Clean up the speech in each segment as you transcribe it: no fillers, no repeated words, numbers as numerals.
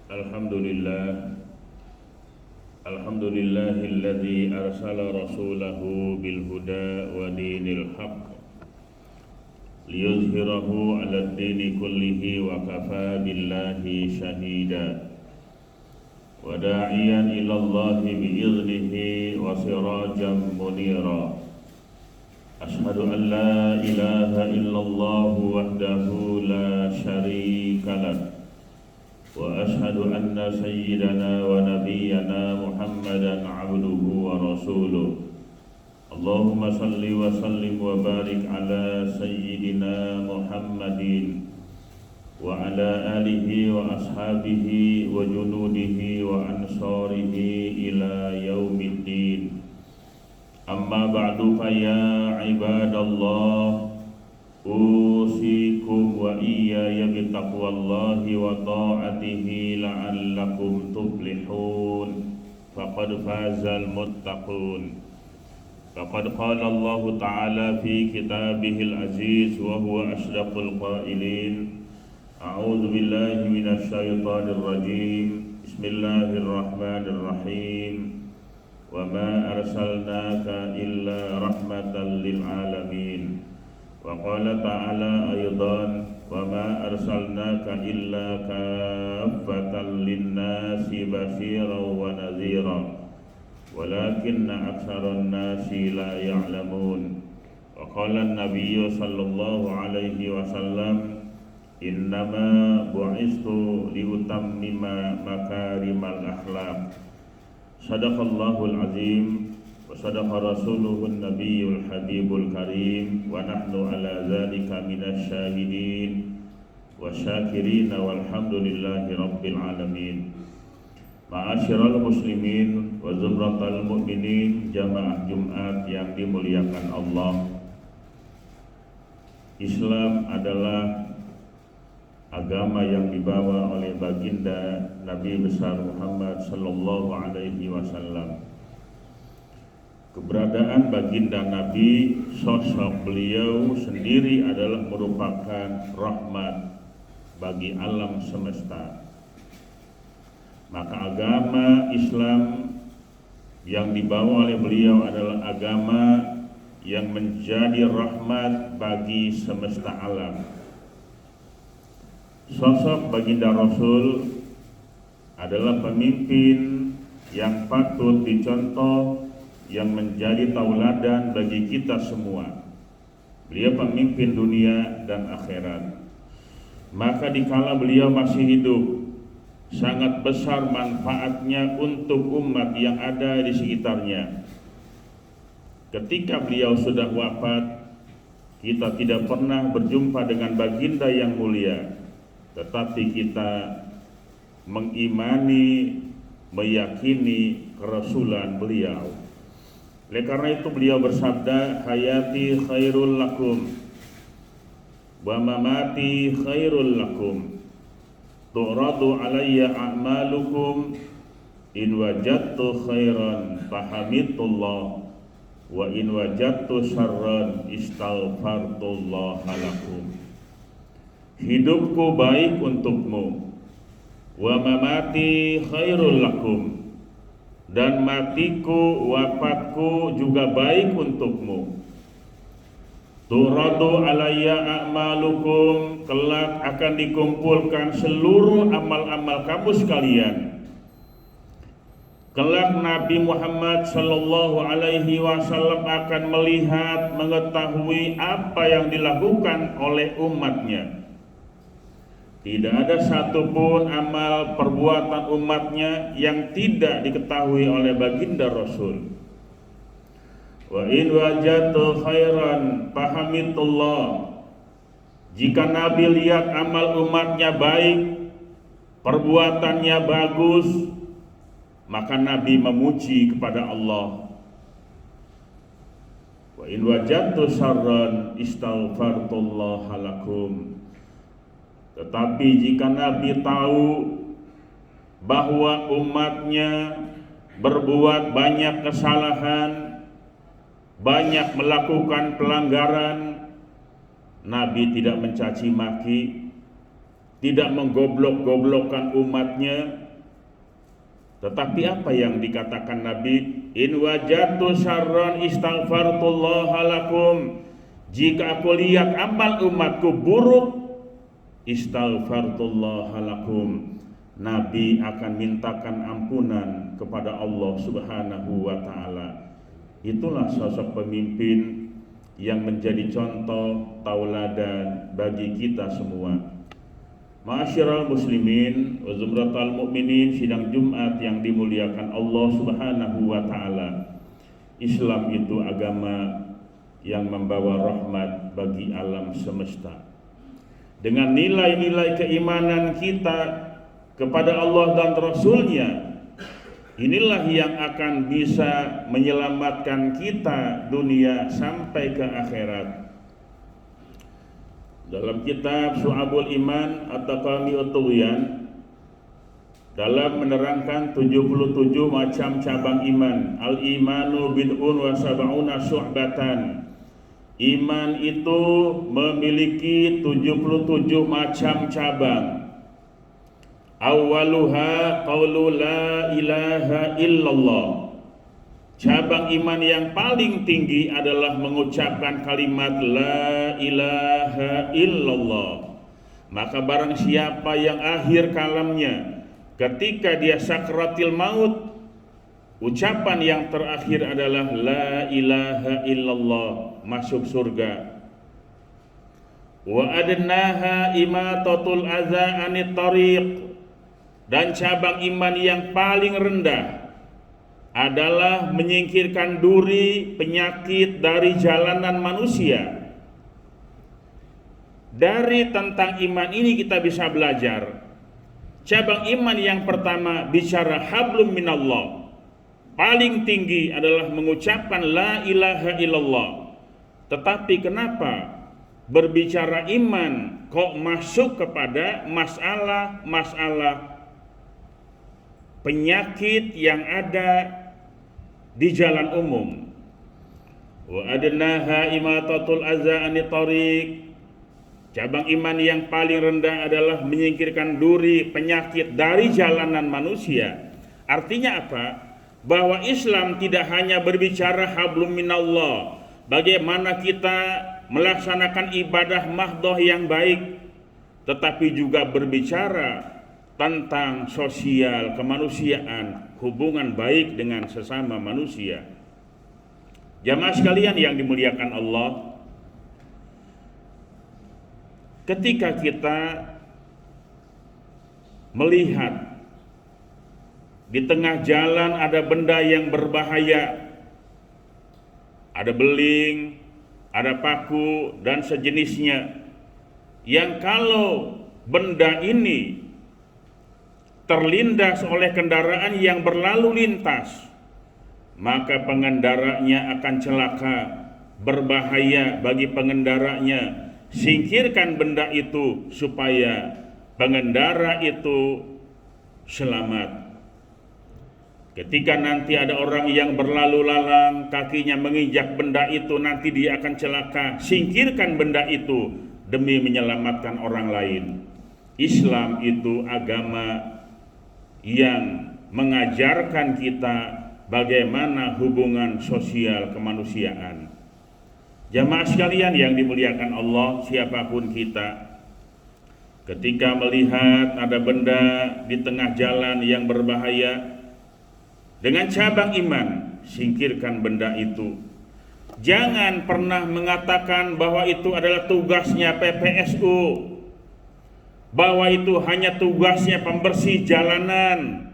Alhamdulillah Alhamdulillahilladzi arsala rasulahu bil huda wa dinil haqq liyuzhirahu 'alad dini kullihi wa kafa billahi shahida wa da'iyan ilallahi bi'iznihi wa sirajan munira. Ashhadu an la ilaha illallah wahdahu la syarika lah wa ashhadu anna sayyidana wa nabiyyana Muhammadan abduhu wa rasuluh. Allahumma salli wa sallim wa barik ala sayyidina Muhammadin wa ala alihi wa ashabihi wa junudihi wa ansarihi ila yaumiddin. Amma ba'du fa ya ibadallah, usikum wa iyaya bitaqwallahi wa ta'atihi la'allakum tuflihun. Faqad fazal muttaqun. Faqad qala Allah ta'ala fi kitabihil aziz wa huwa asdaqul qailin. A'udzu billahi minasy syaithanir rajim. Bismillahirrahmanirrahim. Wa ma arsalnaka illa rahmatan lil alamin. Wa qala ta'ala aydan wa ma arsalnaka illa kaffatan linnasi basyiran wa nadhira walakinna aktsaran nasi la ya'lamun. Wa qala an-nabiyyu sallallahu alaihi wasallam innama bu'istu liutammima makarimal akhlaq. Sadaqallahul azim wa sadaqa rasuluhun nabiyyul habibul karim wa nahnu ala dzalika minasy syahidin wa syakirin walhamdulillahi rabbil alamin. Ma'asyiral muslimin wa zumratal mu'minin, jamaah Jumat yang dimuliakan Allah. Islam adalah agama yang dibawa oleh baginda Nabi besar Muhammad sallallahu alaihi wasallam. Keberadaan baginda Nabi, sosok beliau sendiri adalah merupakan rahmat bagi alam semesta. Maka agama Islam yang dibawa oleh beliau adalah agama yang menjadi rahmat bagi semesta alam. Sosok baginda Rasul adalah pemimpin yang patut dicontoh, yang menjadi tauladan bagi kita semua. Beliau pemimpin dunia dan akhirat. Maka dikala beliau masih hidup, sangat besar manfaatnya untuk umat yang ada di sekitarnya. Ketika beliau sudah wafat, kita tidak pernah berjumpa dengan baginda yang mulia, tetapi kita mengimani, meyakini kerasulan beliau. Oleh karena itu beliau bersabda, hayati khairul lakum wa mamati khairul lakum, tu'radu alayya a'malukum, in wajadtu khairan fahamidullah wa in wajadtu syarran istaghfartullah lakum. Hidupku baik untukmu, wa mamati khairul lakum, dan matiku, wafatku juga baik untukmu. Turadu alayya a'malukum, kelak akan dikumpulkan seluruh amal-amal kamu sekalian. Kelak Nabi Muhammad sallallahu alaihi wasallam akan melihat, mengetahui apa yang dilakukan oleh umatnya. Tidak ada satupun amal perbuatan umatnya yang tidak diketahui oleh baginda Rasul. Wa in wajadtu khairan fahamidullah. Jika Nabi lihat amal umatnya baik, perbuatannya bagus, maka Nabi memuji kepada Allah. Wa in wajadtu syarran istaghfartullah lakum. Tetapi jika Nabi tahu bahwa umatnya berbuat banyak kesalahan, banyak melakukan pelanggaran, Nabi tidak mencaci maki, tidak menggoblok-goblokkan umatnya. Tetapi apa yang dikatakan Nabi? In wajadtu syarran istaghfartullaha lakum. Jika aku lihat amal umatku buruk, istaghfartullaha lakum. Nabi akan mintakan ampunan kepada Allah Subhanahu wa taala. Itulah sosok pemimpin yang menjadi contoh tauladan bagi kita semua. Ma'asyiral muslimin wa zumratal mu'minin, sidang Jumat yang dimuliakan Allah Subhanahu wa taala. Islam itu agama yang membawa rahmat bagi alam semesta. Dengan nilai-nilai keimanan kita kepada Allah dan Rasul-Nya, inilah yang akan bisa menyelamatkan kita dunia sampai ke akhirat. Dalam kitab Syu'abul Iman atau Qami'ut Tughyan, dalam menerangkan 77 macam cabang iman, al-imanu bid'un wa sab'una syu'batan. Iman itu memiliki 77 macam cabang. Awwaluha qaulu la ilaha illallah. Cabang iman yang paling tinggi adalah mengucapkan kalimat la ilaha illallah. Maka barang siapa yang akhir kalamnya ketika dia sakratil maut, ucapan yang terakhir adalah la ilaha illallah, masuk surga. Wa adnaha imatatul adza anit tariq. Dan cabang iman yang paling rendah adalah menyingkirkan duri penyakit dari jalanan manusia. Dari tentang iman ini kita bisa belajar. Cabang iman yang pertama bicara hablum minallah. Paling tinggi adalah mengucapkan la ilaha illallah. Tetapi kenapa berbicara iman kok masuk kepada masalah penyakit yang ada di jalan umum? Wa adnaha imatatul adza anit tariq. Cabang iman yang paling rendah adalah menyingkirkan duri penyakit dari jalanan manusia. Artinya apa? Bahwa Islam tidak hanya berbicara hablum minallah, bagaimana kita melaksanakan ibadah mahdoh yang baik, tetapi juga berbicara tentang sosial kemanusiaan, hubungan baik dengan sesama manusia. Jamaah sekalian yang dimuliakan Allah, ketika kita melihat di tengah jalan ada benda yang berbahaya, ada beling, ada paku dan sejenisnya, yang kalau benda ini terlindas oleh kendaraan yang berlalu lintas, maka pengendaranya akan celaka, berbahaya bagi pengendaranya. Singkirkan benda itu supaya pengendara itu selamat. Ketika nanti ada orang yang berlalu lalang, kakinya menginjak benda itu, nanti dia akan celaka. Singkirkan benda itu demi menyelamatkan orang lain. Islam itu agama yang mengajarkan kita bagaimana hubungan sosial kemanusiaan. Jamaah sekalian yang dimuliakan Allah, siapapun kita, ketika melihat ada benda di tengah jalan yang berbahaya, dengan cabang iman, singkirkan benda itu. Jangan pernah mengatakan bahwa itu adalah tugasnya PPSU, bahwa itu hanya tugasnya pembersih jalanan.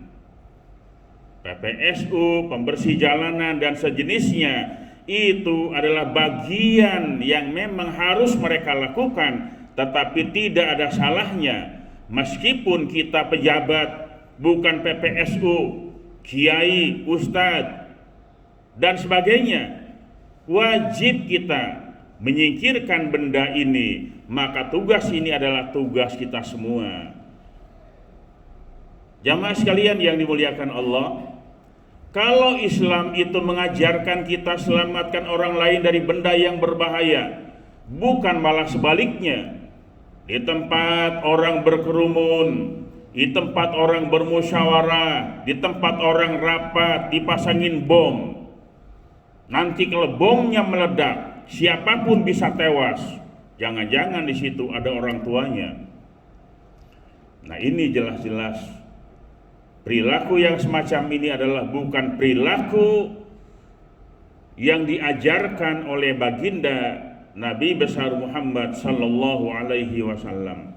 PPSU, pembersih jalanan dan sejenisnya itu adalah bagian yang memang harus mereka lakukan, tetapi tidak ada salahnya meskipun kita pejabat, bukan PPSU, kiai, ustadz dan sebagainya. Wajib kita menyingkirkan benda ini, maka tugas ini adalah tugas kita semua. Jamaah sekalian yang dimuliakan Allah, kalau Islam itu mengajarkan kita selamatkan orang lain dari benda yang berbahaya, bukan malah sebaliknya. di tempat orang berkerumun, di tempat orang bermusyawarah, di tempat orang rapat, dipasangin bom. Nanti kalau bomnya meledak, siapapun bisa tewas. Jangan-jangan di situ ada orang tuanya. Nah, ini jelas-jelas perilaku yang semacam ini adalah bukan perilaku yang diajarkan oleh baginda Nabi besar Muhammad sallallahu alaihi wasallam.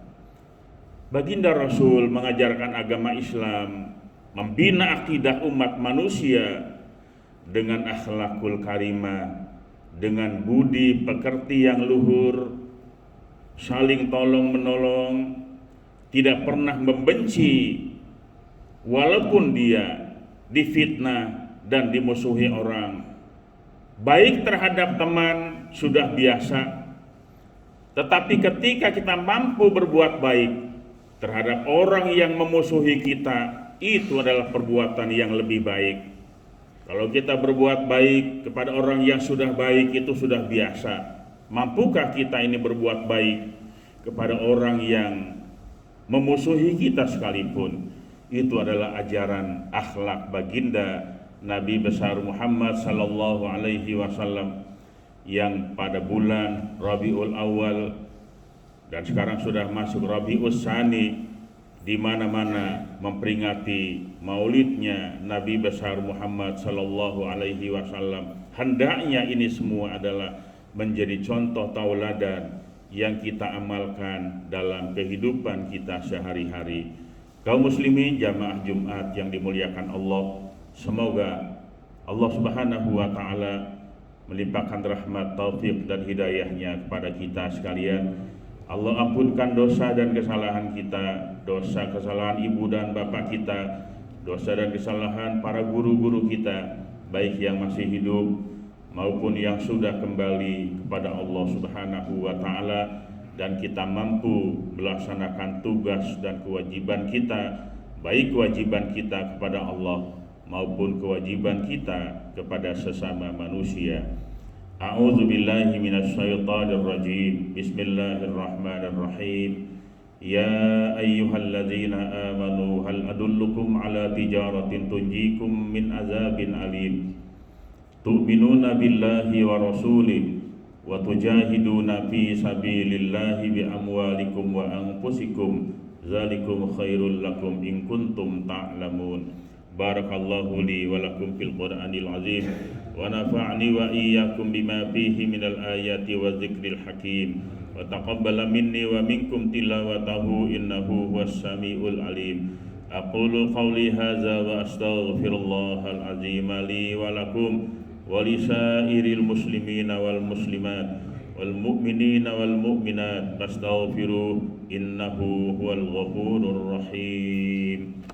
Baginda Rasul mengajarkan agama Islam, membina akidah umat manusia dengan akhlakul karimah, dengan budi pekerti yang luhur, saling tolong menolong, tidak pernah membenci walaupun dia difitnah dan dimusuhi orang. Baik terhadap teman sudah biasa, tetapi ketika kita mampu berbuat baik terhadap orang yang memusuhi kita, itu adalah perbuatan yang lebih baik. Kalau kita berbuat baik kepada orang yang sudah baik, itu sudah biasa. Mampukah kita ini berbuat baik kepada orang yang memusuhi kita sekalipun? Itu adalah ajaran akhlak baginda Nabi besar Muhammad sallallahu alaihi wasallam yang pada bulan Rabiul Awal dan sekarang sudah masuk Rabiul Tsani, di mana-mana memperingati maulidnya Nabi besar Muhammad sallallahu alaihi wasallam. Hendaknya ini semua adalah menjadi contoh tauladan yang kita amalkan dalam kehidupan kita sehari-hari. Kaum muslimin jamaah Jumat yang dimuliakan Allah, semoga Allah Subhanahu wa taala melimpahkan rahmat, taufik dan hidayahnya kepada kita sekalian. Allah ampunkan dosa dan kesalahan kita, dosa kesalahan ibu dan bapak kita, dosa dan kesalahan para guru-guru kita, baik yang masih hidup maupun yang sudah kembali kepada Allah Subhanahu wa taala, dan kita mampu melaksanakan tugas dan kewajiban kita, baik kewajiban kita kepada Allah maupun kewajiban kita kepada sesama manusia. A'udzu billahi minasyaitonir rajim. Bismillahirrahmanirrahim. Ya ayyuhalladzina amanu hal adullukum ala tijaratin tunjikum min azabin alim. Tu'minuna billahi wa rasulih wa tujahiduna fi sabilillahi bi amwalikum wa anfusikum. Zalikum khairul lakum in kuntum ta'lamun. Barakallahu li wa lakum fil Qur'anil azim wa nafa'ni wa iyyakum bima fihi minal ayati wa dzikril hakim wa taqabbala minni wa minkum tilawatahu innahu huwas samiul alim. Aqulu qawli hadza wa astaghfirullahal azim li wa lakum wa lisairil muslimina wal muslimat wal mu'minina wal mu'minat fastaghfiruhu innahu huwal ghafurur rahim.